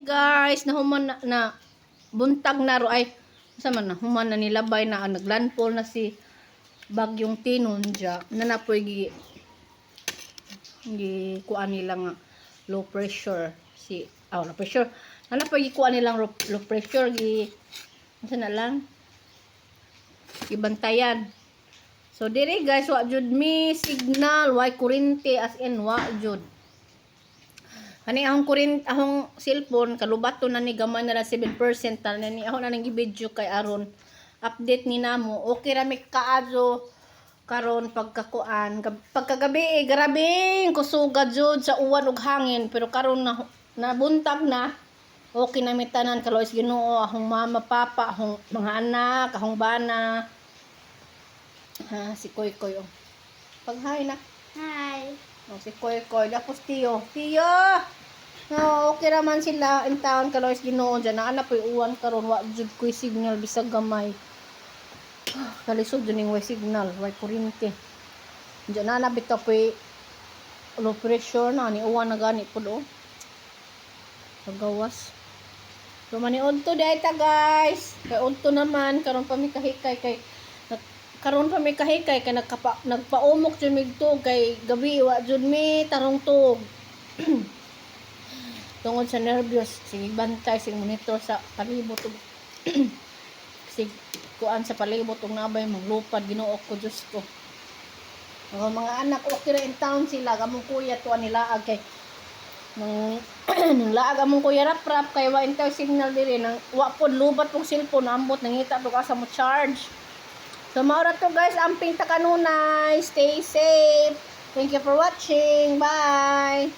Guys, nahuman na buntag na ro ay sa man na human na nilabay na naglandfall na si bagyong Tinunja na napoy gi kuan nila nga low pressure si low pressure na napoy gi kuan nilang low pressure gi unsa na lang gibantayan. So dire guys, wa jud mi signal, way kuryente, as in wa jud. Kani ahong cellphone kalubaton na ni gamay na lang 7% na ni ako na nang gi-video kay aron update ni namo. Okay ra mi kaadto karon pagkagabi grabing kusuga jud sa uwan ug hangin, pero karon na nabuntag na okay na mi tanan kalois Ginoo, ahong mama papa, ahong mga anak, ahong bana. Si Koy Koy pag-hi na. Hi. Si Koy Koy tapos Tiyo. Okay raman sila in town kalois Ginoo dyan. Naana po'y uwan karon wa jud ko'y signal bisag gamay. Kalisod dyan yung way signal, way kuryente. Dyan na bitaw po'y low pressure na ni uwan na gani po do. Pagawas. So maniod to dayta guys. Kay unto naman karon pa mi kahikay kay nagpaumok jud mig tug kay gabi wa jud mi tarong tug. Tungod sa nervyos, sige bantay, sige monitor sa palibot ug sige kuan sa palibot ug nabay maglupad Ginoo ko Dios ko. Mga anak okay ra in town sila, gamong kuya tuan nila kay nang laag among kuya rap kay wa intaw signal diri nang wa pod lubat pong cellphone ambot nangita to ka sa mo charge. So maura to guys, amping ta kanunay. Stay safe. Thank you for watching. Bye.